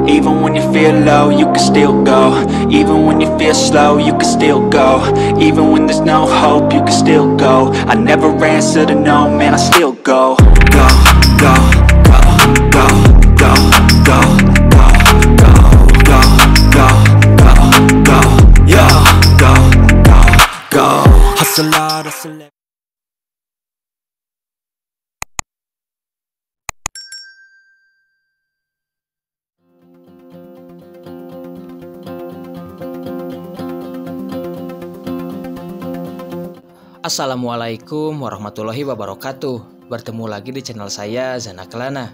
Even when you feel low, you can still go. Even when you feel slow, you can still go. Even when there's no hope, you can still go. I never answer to no, man, I still go. Go, go, go, go, go, go, go, go, go, go, go, go, yo, go, go, go. Hustle hard, hustle hard. Assalamualaikum warahmatullahi wabarakatuh. Bertemu lagi di channel saya, Zana Kelana.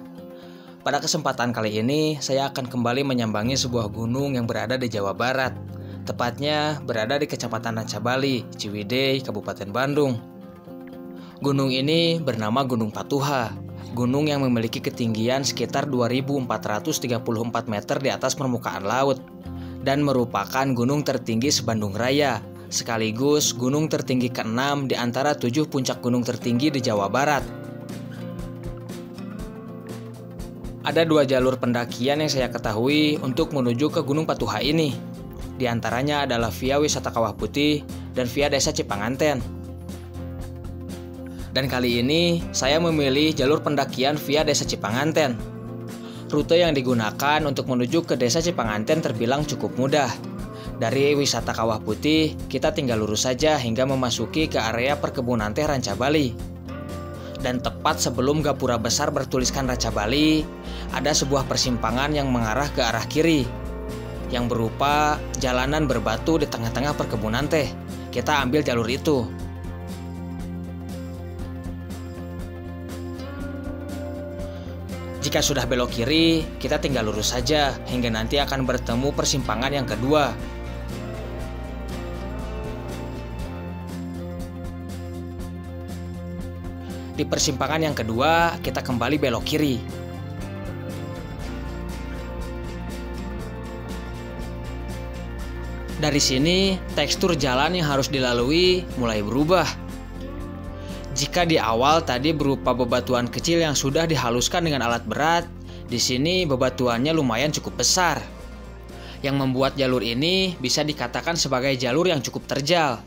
Pada kesempatan kali ini saya akan kembali menyambangi sebuah gunung yang berada di Jawa Barat. Tepatnya berada di Kecamatan Rancabali, Ciwidey, Kabupaten Bandung. Gunung ini bernama Gunung Patuha. Gunung yang memiliki ketinggian sekitar 2.434 meter di atas permukaan laut dan merupakan gunung tertinggi se-Bandung Raya, sekaligus gunung tertinggi ke-6 di antara 7 puncak gunung tertinggi di Jawa Barat. Ada 2 jalur pendakian yang saya ketahui untuk menuju ke Gunung Patuha ini. Di antaranya adalah via wisata Kawah Putih dan via Desa Cipanganten. Dan kali ini saya memilih jalur pendakian via Desa Cipanganten. Rute yang digunakan untuk menuju ke Desa Cipanganten terbilang cukup mudah. Dari wisata Kawah Putih, kita tinggal lurus saja hingga memasuki ke area perkebunan teh Rancabali. Dan tepat sebelum gapura besar bertuliskan Rancabali, ada sebuah persimpangan yang mengarah ke arah kiri, yang berupa jalanan berbatu di tengah-tengah perkebunan teh. Kita ambil jalur itu. Jika sudah belok kiri, kita tinggal lurus saja hingga nanti akan bertemu persimpangan yang kedua. Di persimpangan yang kedua, kita kembali belok kiri. Dari sini, tekstur jalan yang harus dilalui mulai berubah. Jika di awal tadi berupa bebatuan kecil yang sudah dihaluskan dengan alat berat, di sini bebatuannya lumayan cukup besar, yang membuat jalur ini bisa dikatakan sebagai jalur yang cukup terjal.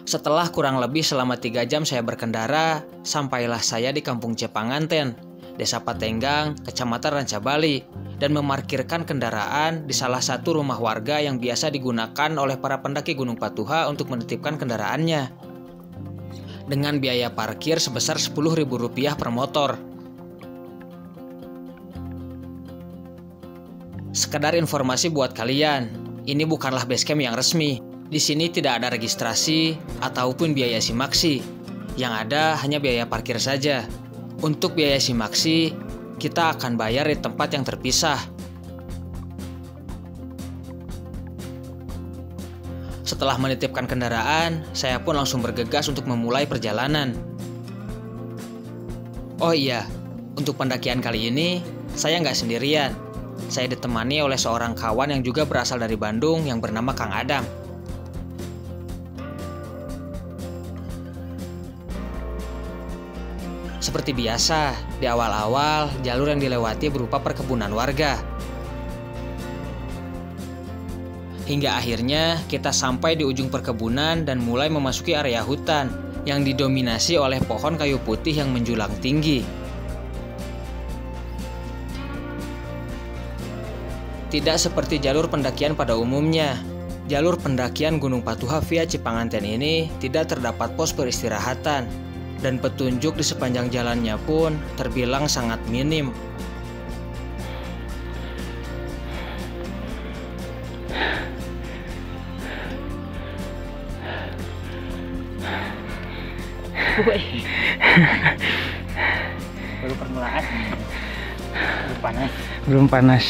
Setelah kurang lebih selama 3 jam saya berkendara, sampailah saya di Kampung Cipanganten, Desa Patenggang, Kecamatan Rancabali, dan memarkirkan kendaraan di salah satu rumah warga yang biasa digunakan oleh para pendaki Gunung Patuha untuk menitipkan kendaraannya. Dengan biaya parkir sebesar Rp10.000 per motor. Sekedar informasi buat kalian, ini bukanlah basecamp yang resmi. Di sini tidak ada registrasi ataupun biaya simaksi. Yang ada hanya biaya parkir saja. Untuk biaya simaksi, kita akan bayar di tempat yang terpisah. Setelah menitipkan kendaraan, saya pun langsung bergegas untuk memulai perjalanan. Oh iya, untuk pendakian kali ini, saya nggak sendirian. Saya ditemani oleh seorang kawan yang juga berasal dari Bandung yang bernama Kang Adam. Seperti biasa, di awal-awal jalur yang dilewati berupa perkebunan warga. Hingga akhirnya kita sampai di ujung perkebunan dan mulai memasuki area hutan yang didominasi oleh pohon kayu putih yang menjulang tinggi. Tidak seperti jalur pendakian pada umumnya, jalur pendakian Gunung Patuha via Cipanganten ini tidak terdapat pos peristirahatan. Dan petunjuk di sepanjang jalannya pun terbilang sangat minim. Baru permulaan. Belum panas. Belum panas.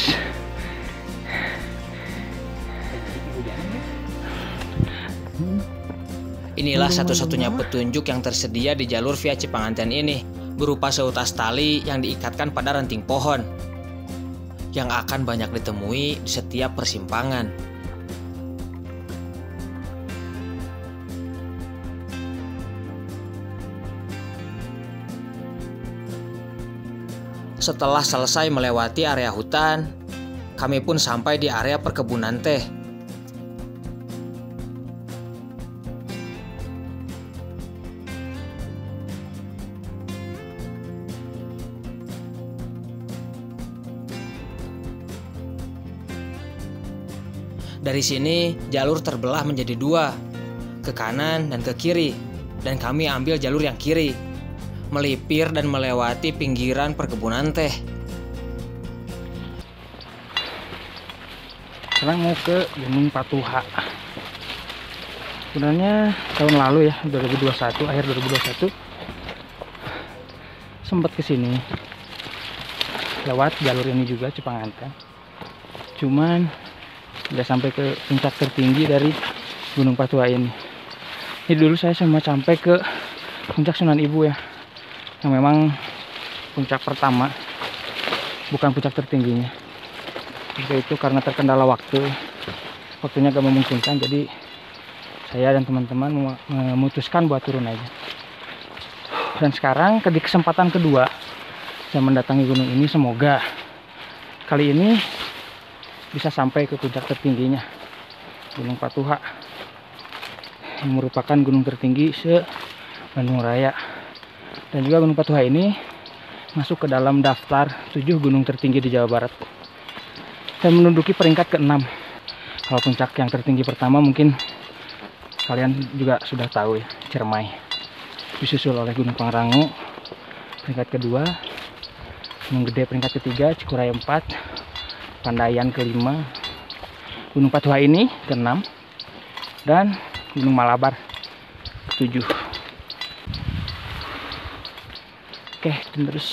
Inilah satu-satunya petunjuk yang tersedia di jalur via Cipanganten ini, berupa seutas tali yang diikatkan pada ranting pohon. yang akan banyak ditemui di setiap persimpangan. Setelah selesai melewati area hutan, kami pun sampai di area perkebunan teh. Dari sini, jalur terbelah menjadi dua, ke kanan dan ke kiri, dan kami ambil jalur yang kiri, melipir dan melewati pinggiran perkebunan teh. Sekarang mau ke Gunung Patuha. Sebenarnya tahun lalu ya, 2021, akhir 2021 sempat kesini lewat jalur ini juga, Cipanganten. Cuman udah sampai ke puncak tertinggi dari Gunung Patuha ini. Ini dulu saya sempat sampai ke puncak Sunan Ibu ya, yang memang puncak pertama, bukan puncak tertingginya. Itu karena terkendala waktunya gak memungkinkan, jadi saya dan teman-teman memutuskan buat turun aja. Dan sekarang di kesempatan kedua saya mendatangi gunung ini, semoga kali ini bisa sampai ke puncak tertingginya, Gunung Patuha, yang merupakan gunung tertinggi se-Bandung Raya. Dan juga Gunung Patuha ini masuk ke dalam daftar 7 gunung tertinggi di Jawa Barat dan menduduki peringkat ke-6. Kalau puncak yang tertinggi pertama mungkin kalian juga sudah tahu ya, Ciremai, disusul oleh Gunung Pangrango peringkat kedua, Gunung Gede peringkat ketiga, Cikuray 4, Pandayan ke-5, Gunung Patuha ini ke-6, dan Gunung Malabar ke-7. Oke, terus.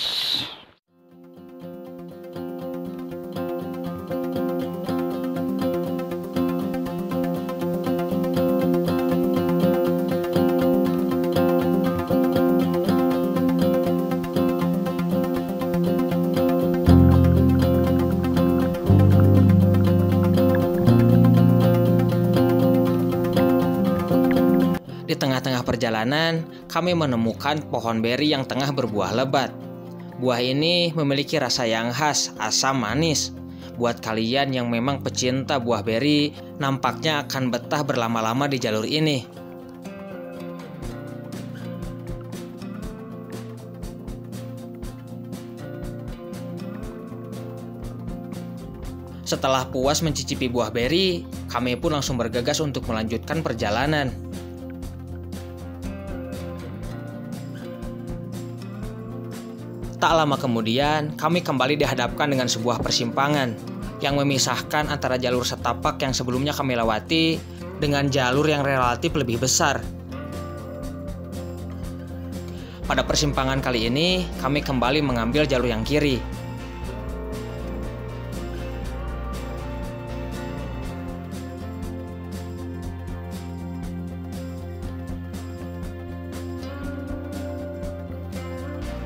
Di tengah-tengah perjalanan, kami menemukan pohon beri yang tengah berbuah lebat. Buah ini memiliki rasa yang khas, asam manis. Buat kalian yang memang pecinta buah beri, nampaknya akan betah berlama-lama di jalur ini. Setelah puas mencicipi buah beri, kami pun langsung bergegas untuk melanjutkan perjalanan. Tak lama kemudian, kami kembali dihadapkan dengan sebuah persimpangan yang memisahkan antara jalur setapak yang sebelumnya kami lewati dengan jalur yang relatif lebih besar. Pada persimpangan kali ini, kami kembali mengambil jalur yang kiri.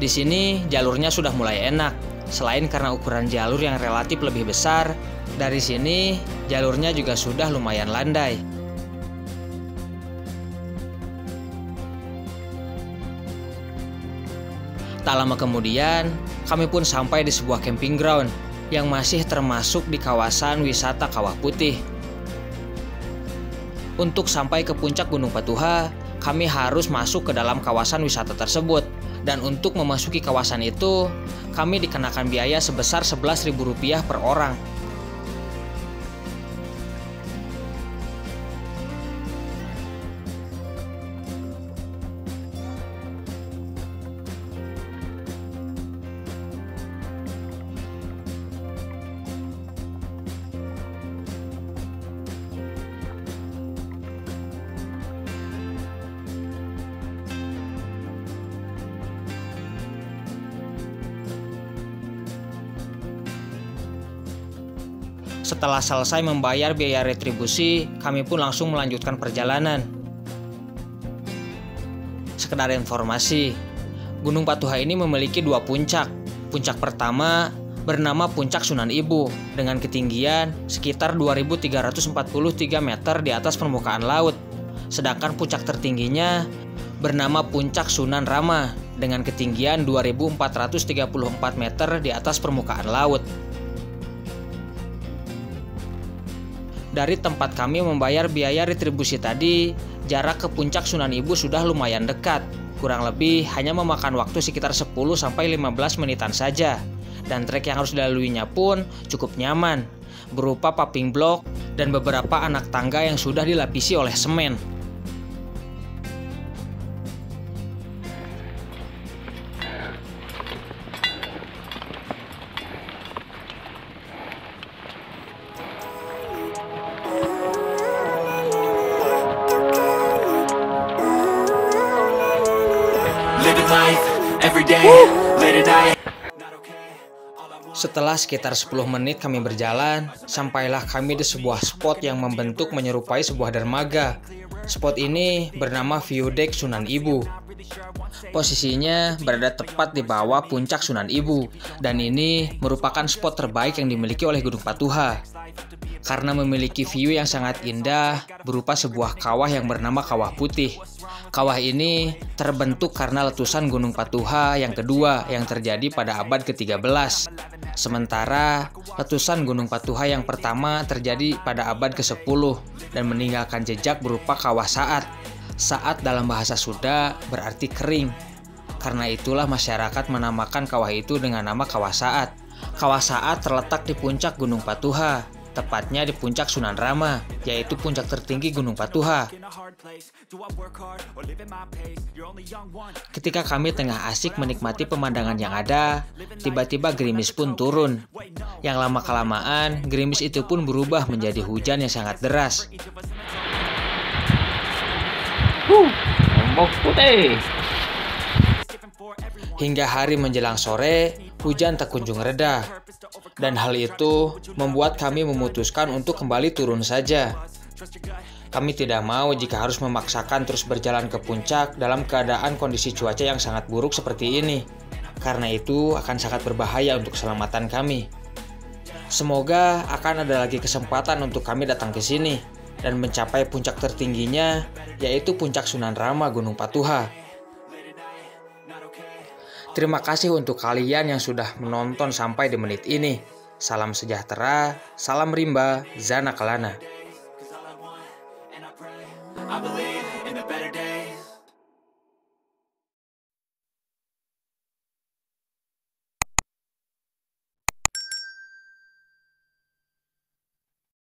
Di sini jalurnya sudah mulai enak. Selain karena ukuran jalur yang relatif lebih besar, dari sini jalurnya juga sudah lumayan landai. Tak lama kemudian, kami pun sampai di sebuah camping ground yang masih termasuk di kawasan wisata Kawah Putih. Untuk sampai ke puncak Gunung Patuha, kami harus masuk ke dalam kawasan wisata tersebut. Dan untuk memasuki kawasan itu, kami dikenakan biaya sebesar Rp11.000 per orang. Setelah selesai membayar biaya retribusi, kami pun langsung melanjutkan perjalanan. Sekedar informasi, Gunung Patuha ini memiliki 2 puncak. Puncak pertama bernama Puncak Sunan Ibu dengan ketinggian sekitar 2.343 meter di atas permukaan laut. Sedangkan puncak tertingginya bernama Puncak Sunan Rama dengan ketinggian 2.434 meter di atas permukaan laut. Dari tempat kami membayar biaya retribusi tadi, jarak ke Puncak Sunan Ibu sudah lumayan dekat. Kurang lebih hanya memakan waktu sekitar 10-15 menitan saja. Dan trek yang harus dilaluinya pun cukup nyaman, berupa paving block dan beberapa anak tangga yang sudah dilapisi oleh semen. Setelah sekitar 10 menit kami berjalan, sampailah kami di sebuah spot yang membentuk menyerupai sebuah dermaga. Spot ini bernama View Deck Sunan Ibu. Posisinya berada tepat di bawah Puncak Sunan Ibu, dan ini merupakan spot terbaik yang dimiliki oleh Gunung Patuha. Karena memiliki view yang sangat indah berupa sebuah kawah yang bernama Kawah Putih. Kawah ini terbentuk karena letusan Gunung Patuha yang kedua yang terjadi pada abad ke-13. Sementara letusan Gunung Patuha yang pertama terjadi pada abad ke-10 dan meninggalkan jejak berupa kawah saat. Saat dalam bahasa Sunda berarti kering. Karena itulah masyarakat menamakan kawah itu dengan nama Kawah Saat. Kawah Saat terletak di puncak Gunung Patuha, tepatnya di Puncak Sunan Rama, yaitu puncak tertinggi Gunung Patuha. Ketika kami tengah asik menikmati pemandangan yang ada, tiba-tiba gerimis pun turun. Yang lama-kelamaan, gerimis itu pun berubah menjadi hujan yang sangat deras. Ombak putih. Hingga hari menjelang sore, hujan tak kunjung reda. Dan hal itu membuat kami memutuskan untuk kembali turun saja. Kami tidak mau jika harus memaksakan terus berjalan ke puncak dalam keadaan kondisi cuaca yang sangat buruk seperti ini. Karena itu akan sangat berbahaya untuk keselamatan kami. Semoga akan ada lagi kesempatan untuk kami datang ke sini dan mencapai puncak tertingginya, yaitu Puncak Sunan Rama Gunung Patuha. Terima kasih untuk kalian yang sudah menonton sampai di menit ini. Salam sejahtera, salam rimba, Zana Kelana.